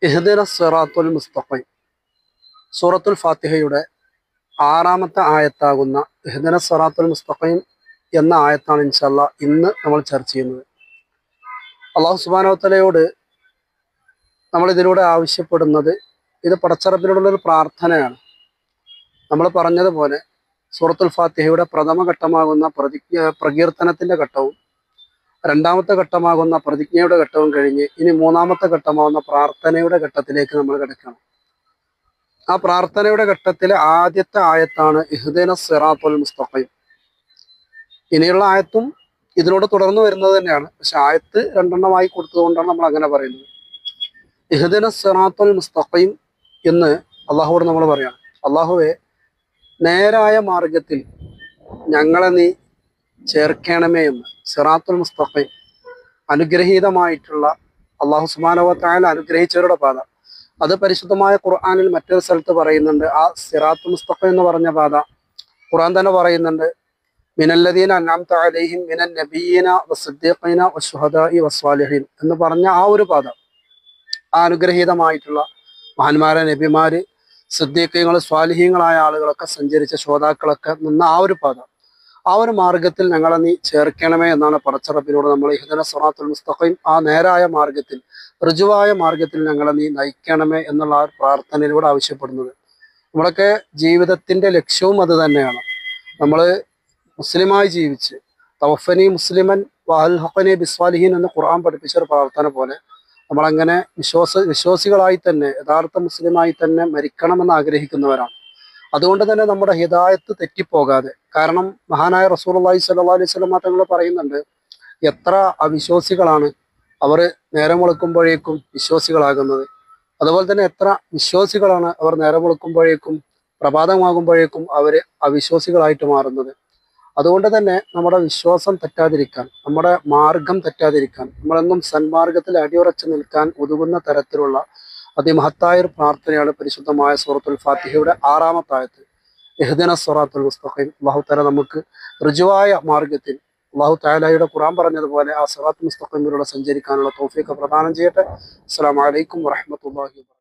ഇഹ്ദിന സിറാത്തുൽ മുസ്തഖീം സൂറത്തുൽ ഫാത്തിഹയുടെ ആറാമത്തെ ആയത്താകുന്ന ഇഹ്ദിന സിറാത്തുൽ മുസ്തഖീം എന്ന ആയത്താണ് ഇൻഷാല്ലാ ഇന്ന് നമ്മൾ ചർച്ച ചെയ്യുന്നത്. അല്ലാഹു സുബ്ഹാനഹു വ തആലയോട് നമ്മൾ ഇതിലൂടെ ആവശ്യപ്പെടുന്നത്, ഇത് പടച്ചറബിനോടുള്ളൊരു പ്രാർത്ഥനയാണ്. നമ്മൾ പറഞ്ഞതുപോലെ സൂറത്തുൽ ഫാത്തിഹയുടെ പ്രഥമ ഘട്ടമാകുന്ന പ്രകീർത്തനത്തിന്റെ ഘട്ടവും രണ്ടാമത്തെ ഘട്ടമാകുന്ന പ്രതിജ്ഞയുടെ ഘട്ടവും കഴിഞ്ഞ് ഇനി മൂന്നാമത്തെ ഘട്ടമാകുന്ന പ്രാർത്ഥനയുടെ ഘട്ടത്തിലേക്ക് നമ്മൾ കിടക്കണം. ആ പ്രാർത്ഥനയുടെ ഘട്ടത്തിലെ ആദ്യത്തെ ആയത്താണ് ഇഹ്ദിന സിറാത്തുൽ മുസ്തഖീം. ഇനിയുള്ള ആയത്തും ഇതിനോട് തുടർന്ന് വരുന്നത് തന്നെയാണ്, പക്ഷെ ആയത്ത് രണ്ടെണ്ണമായി കൊടുത്തതുകൊണ്ടാണ് നമ്മൾ അങ്ങനെ പറയുന്നത്. ഇഹ്ദിന സിറാത്തുൽ മുസ്തഖീം എന്ന് അള്ളാഹുവോട് നമ്മൾ പറയണം, അള്ളാഹുവെ നേരായ മാർഗത്തിൽ ഞങ്ങളെ നീ ചേർക്കണമേ എന്ന്. സിറാത്തുൽ മുസ്തഖീം അനുഗ്രഹീതമായിട്ടുള്ള, അള്ളാഹു സുബ്ഹാനഹു വ തആല അനുഗ്രഹിച്ചവരുടെ പാത. അത് പരിശുദ്ധമായ ഖുർആനിൽ മറ്റൊരു സ്ഥലത്ത് പറയുന്നുണ്ട്. ആ സിറാത്തുൽ മുസ്തഖീം എന്ന് പറഞ്ഞ പാത ഖുർആൻ തന്നെ പറയുന്നുണ്ട്, മിനല്ലദീന അൻഅംത അലൈഹിം മിനൻ നബിയ്യീന വസ്സിദ്ദീഖീന വശുഹദാഇ വസ്സാലിഹീൻ എന്ന് പറഞ്ഞ ആ ഒരു പാത, ആ അനുഗ്രഹീതമായിട്ടുള്ള മഹാന്മാരെ, നബിമാര്, സിദ്ദീഖീങ്ങൾ, സ്വാലിഹീങ്ങളായ ആളുകളൊക്കെ സഞ്ചരിച്ച ശ്രോതാക്കളൊക്കെ നിന്ന ആ ഒരു പാത, ആ ഒരു മാർഗത്തിൽ ഞങ്ങളെ നീ ചേർക്കണമേ എന്നാണ് പടച്ചറബിനോട് നമ്മൾ ഇഹ്ദിന സിറാത്തുൽ മുസ്തഖീം, ആ നേരായ മാർഗത്തിൽ, ഋജുവായ മാർഗത്തിൽ ഞങ്ങളെ നീ നയിക്കണമേ എന്നുള്ള ആ ഒരു പ്രാർത്ഥനയിലൂടെ ആവശ്യപ്പെടുന്നത്. നമ്മളൊക്കെ ജീവിതത്തിന്റെ ലക്ഷ്യവും അത് തന്നെയാണ്. നമ്മൾ മുസ്ലിമായി ജീവിച്ച് തവഫനി മുസ്ലിമൻ വഅൽഹഖനി ബിസ്സാലിഹീൻ എന്ന് ഖുർആൻ പഠിപ്പിച്ച ഒരു പ്രാർത്ഥന പോലെ നമ്മളങ്ങനെ വിശ്വാസികളായി തന്നെ, യഥാർത്ഥ മുസ്ലിമായി തന്നെ മരിക്കണമെന്ന് ആഗ്രഹിക്കുന്നവരാണ്. അതുകൊണ്ട് തന്നെ നമ്മുടെ ഹിദായത്ത് തെറ്റിപ്പോകാതെ, കാരണം മഹാനായ റസൂലുള്ളാഹി സ്വല്ലല്ലാഹു അലൈഹി വസല്ലം തങ്ങൾ പറയുന്നുണ്ട്, എത്ര അവിശ്വാസികളാണ് അവർ നേരം വെളുക്കുമ്പോഴേക്കും വിശ്വാസികളാകുന്നത്, അതുപോലെ തന്നെ എത്ര വിശ്വാസികളാണ് അവർ നേരം വെളുക്കുമ്പോഴേക്കും, പ്രഭാതമാകുമ്പോഴേക്കും അവർ അവിശ്വാസികളായിട്ട് മാറുന്നത്. അതുകൊണ്ട് തന്നെ നമ്മുടെ വിശ്വാസം തെറ്റാതിരിക്കാൻ, നമ്മുടെ മാർഗം തെറ്റാതിരിക്കാൻ, നമ്മളെന്നും സന്മാർഗത്തിൽ അടിയുറച്ചു നിൽക്കാൻ ഉതകുന്ന തരത്തിലുള്ള അതിമഹത്തായ ഒരു പ്രാർത്ഥനയാണ് പരിശുദ്ധമായ സൂറത്തുൽ ഫാത്തിഹയുടെ ആറാമത്തെ ആയത്ത് ഇഹ്ദിന സിറാത്തുൽ മുസ്തഖീം. അല്ലാഹു തആല നമുക്ക് ഋജുവായ മാർഗത്തിൽ, അല്ലാഹു തആലയുടെ ഖുർആൻ പറഞ്ഞതുപോലെ ആ സിറാത്തുൽ മുസ്തഖീമിലൂടെ സഞ്ചരിക്കാനുള്ള തൗഫീഖ് പ്രദാനം ചെയ്യട്ടെ. അസ്സലാമു അലൈക്കും വറഹ്മത്തുള്ളാഹി വബറകാതുഹു.